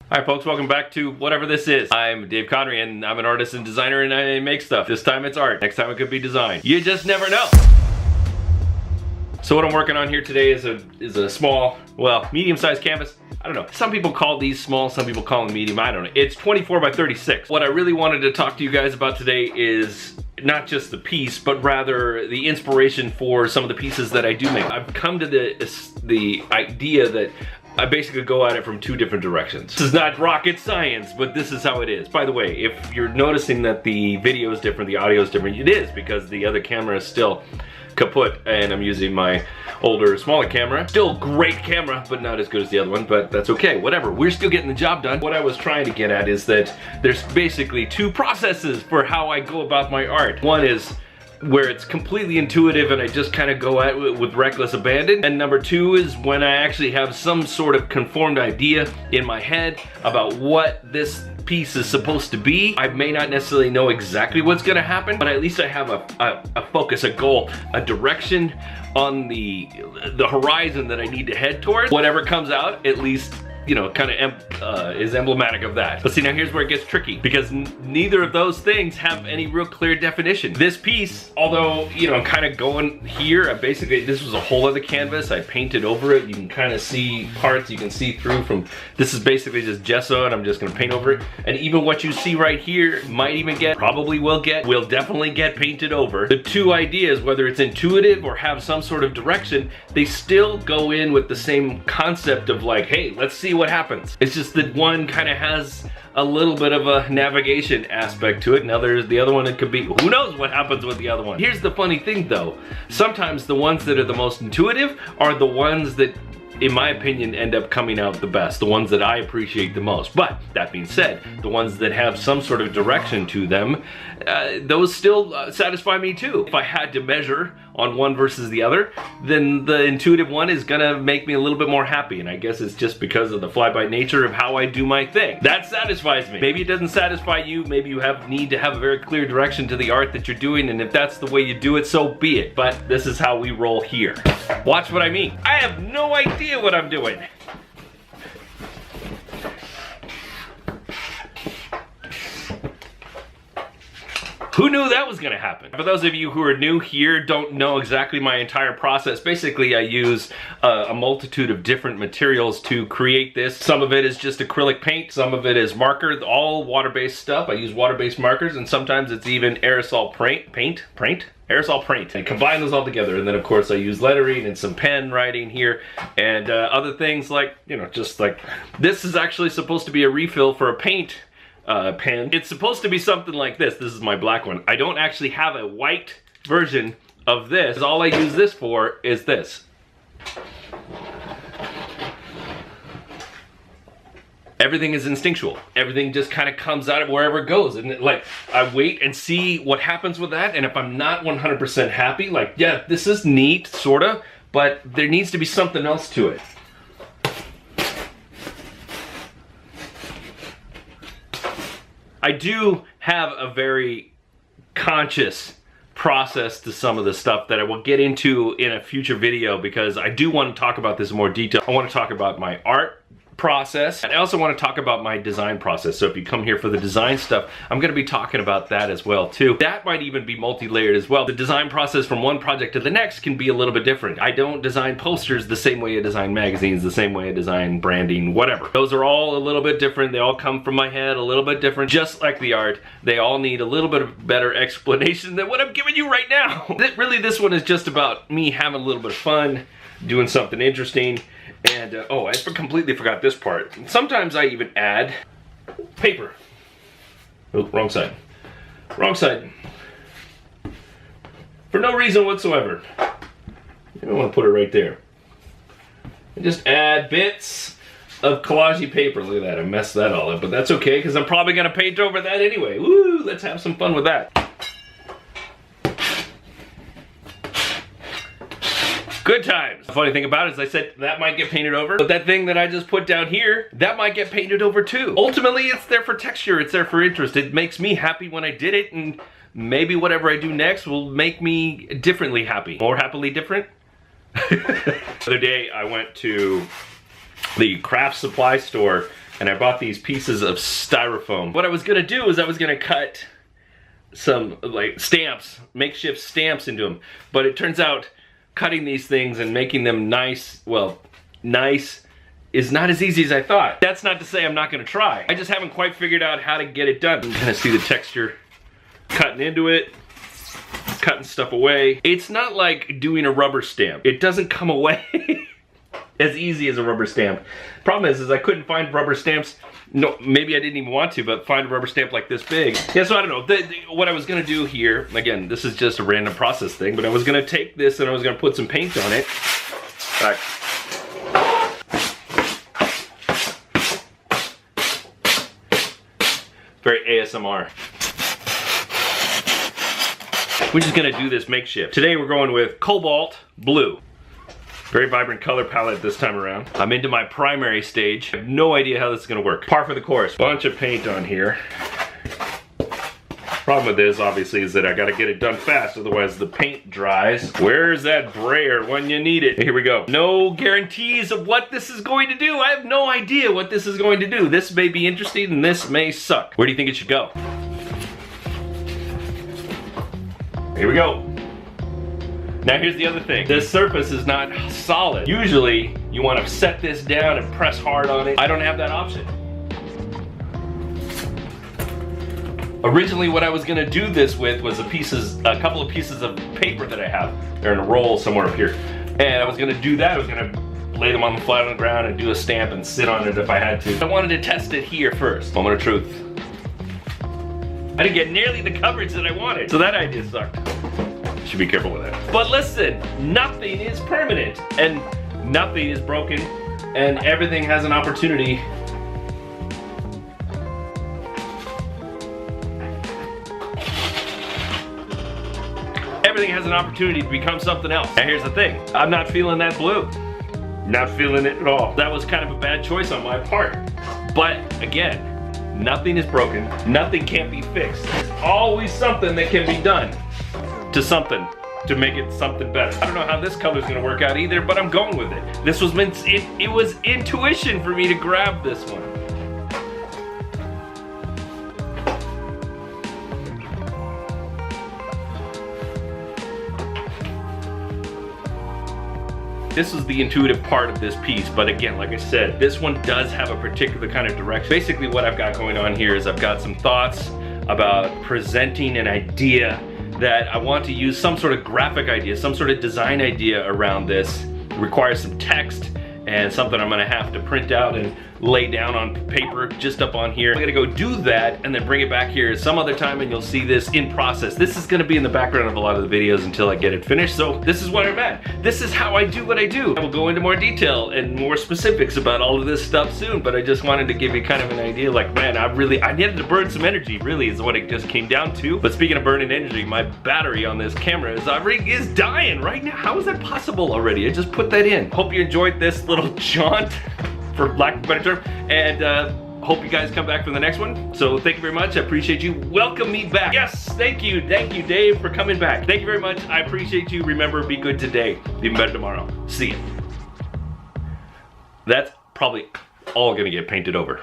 Hi folks, welcome back to whatever this is. I'm Dave Connery and I'm an artist and designer and I make stuff. This time it's art, next time it could be design. You just never know. So what I'm working on here today is a small, well, medium-sized canvas. I don't know, some people call these small, some people call them medium, I don't know. It's 24 by 36. What I really wanted to talk to you guys about today is not just the piece, but rather the inspiration for some of the pieces that I do make. I've come to the idea that I basically go at it from two different directions. This is not rocket science, but this is how it is. By the way, if you're noticing that the video is different, the audio is different, it is because the other camera is still kaput and I'm using my older, smaller camera. Still great camera, but not as good as the other one, but that's okay, whatever. We're still getting the job done. What I was trying to get at is that there's basically two processes for how I go about my art. One is where it's completely intuitive and I just kind of go at it with reckless abandon. And number two is when I actually have some sort of conformed idea in my head about what this piece is supposed to be. I may not necessarily know exactly what's gonna happen, but at least I have a focus, a goal, a direction on the horizon that I need to head towards. Whatever comes out, at least, you know, kind of is emblematic of that. But see, now here's where it gets tricky because neither of those things have any real clear definition. This piece, although, you know, I'm kind of going here, basically, this was a whole other canvas. I painted over it. You can kind of see parts you can see through from, this is basically just gesso and I'm just gonna paint over it. And even what you see right here might even get, probably will definitely get painted over. The two ideas, whether it's intuitive or have some sort of direction, they still go in with the same concept of like, hey, let's see what happens. It's just that one kind of has a little bit of a navigation aspect to it. Now there's the other one, it could be, who knows what happens with the other one. Here's the funny thing though, sometimes the ones that are the most intuitive are the ones that, in my opinion, end up coming out the best, the ones that I appreciate the most. But that being said, the ones that have some sort of direction to them, those still satisfy me too. If I had to measure on one versus the other, then the intuitive one is gonna make me a little bit more happy, and I guess it's just because of the fly-by nature of how I do my thing. That satisfies me. Maybe it doesn't satisfy you, maybe you need to have a very clear direction to the art that you're doing, and if that's the way you do it, so be it. But this is how we roll here. Watch what I mean. I have no idea what I'm doing. Who knew that was gonna happen? For those of you who are new here, don't know exactly my entire process, basically I use a multitude of different materials to create this. Some of it is just acrylic paint, some of it is marker, all water-based stuff. I use water-based markers, and sometimes it's even aerosol paint? Aerosol paint. And combine those all together, and then of course I use lettering and some pen writing here, and other things like, you know, just like, this is actually supposed to be a refill for a paint pen. It's supposed to be something like this. This is my black one. I don't actually have a white version of this. All I use this for is this. Everything is instinctual. Everything just kind of comes out of wherever it goes. And like, I wait and see what happens with that. And if I'm not 100% happy, like, yeah, this is neat, sorta, but there needs to be something else to it. I do have a very conscious process to some of the stuff that I will get into in a future video because I do want to talk about this in more detail. I want to talk about my art process, and I also want to talk about my design process. So if you come here for the design stuff, I'm going to be talking about that as well too. That might even be multi-layered as well. The design process from one project to the next can be a little bit different. I don't design posters the same way I design magazines, the same way I design branding, whatever. Those are all a little bit different. They all come from my head a little bit different. Just like the art, they all need a little bit of better explanation than what I'm giving you right now. Really, this one is just about me having a little bit of fun, doing something interesting. And, oh, I completely forgot this part. Sometimes I even add paper. Oh, wrong side. Wrong side. For no reason whatsoever. I don't want to put it right there. I just add bits of collage paper. Look at that, I messed that all up. But that's okay, because I'm probably going to paint over that anyway. Woo, let's have some fun with that. Good times. The funny thing about it is I said that might get painted over, but that thing that I just put down here, that might get painted over too. Ultimately, it's there for texture, it's there for interest. It makes me happy when I did it, and maybe whatever I do next will make me differently happy. More happily different? The other day I went to the craft supply store and I bought these pieces of styrofoam. What I was gonna do is I was gonna cut some like stamps, makeshift stamps into them, but it turns out cutting these things and making them nice, well, nice is not as easy as I thought. That's not to say I'm not gonna try. I just haven't quite figured out how to get it done. You can kind of see the texture cutting into it, cutting stuff away. It's not like doing a rubber stamp. It doesn't come away as easy as a rubber stamp. Problem is I couldn't find rubber stamps. No, maybe I didn't even want to, but find a rubber stamp like this big. Yeah, so I don't know. What I was gonna do here, again, this is just a random process thing, but I was gonna take this and I was gonna put some paint on it. Back. Very ASMR. We're just gonna do this makeshift. Today we're going with cobalt blue. Very vibrant color palette this time around. I'm into my primary stage. I have no idea how this is gonna work. Par for the course. Bunch of paint on here. Problem with this, obviously, is that I gotta get it done fast, otherwise the paint dries. Where's that brayer when you need it? Here we go. No guarantees of what this is going to do. I have no idea what this is going to do. This may be interesting and this may suck. Where do you think it should go? Here we go. Now here's the other thing. This surface is not solid. Usually, you want to set this down and press hard on it. I don't have that option. Originally, what I was gonna do this with was a couple of pieces of paper that I have. They're in a roll somewhere up here. And I was gonna do that. I was gonna lay them on the flat on the ground and do a stamp and sit on it if I had to. I wanted to test it here first. Moment of truth. I didn't get nearly the coverage that I wanted. So that idea sucked. Should be careful with that. But listen, nothing is permanent and nothing is broken and everything has an opportunity. Everything has an opportunity to become something else. And here's the thing, I'm not feeling that blue. Not feeling it at all. That was kind of a bad choice on my part. But again, nothing is broken, nothing can't be fixed. There's always something that can be done to something to make it something better. I don't know how this color's gonna work out either, but I'm going with it. This was meant, it was intuition for me to grab this one. This is the intuitive part of this piece, but again, like I said, this one does have a particular kind of direction. Basically what I've got going on here is I've got some thoughts about presenting an idea that I want to use some sort of graphic idea, some sort of design idea around this. It requires some text and something I'm gonna have to print out and lay down on paper just up on here. I'm gonna go do that and then bring it back here some other time and you'll see this in process. This is gonna be in the background of a lot of the videos until I get it finished, so this is what I'm at. This is how I do what I do. I will go into more detail and more specifics about all of this stuff soon, but I just wanted to give you kind of an idea like, man, I needed to burn some energy, really is what it just came down to. But speaking of burning energy, my battery on this camera is dying right now. How is that possible already? I just put that in. Hope you enjoyed this little jaunt, for lack of a better term, and hope you guys come back for the next one. So thank you very much, I appreciate you. Welcome me back. Yes, thank you Dave for coming back. Thank you very much, I appreciate you. Remember, be good today, even better tomorrow. See ya. That's probably all gonna get painted over.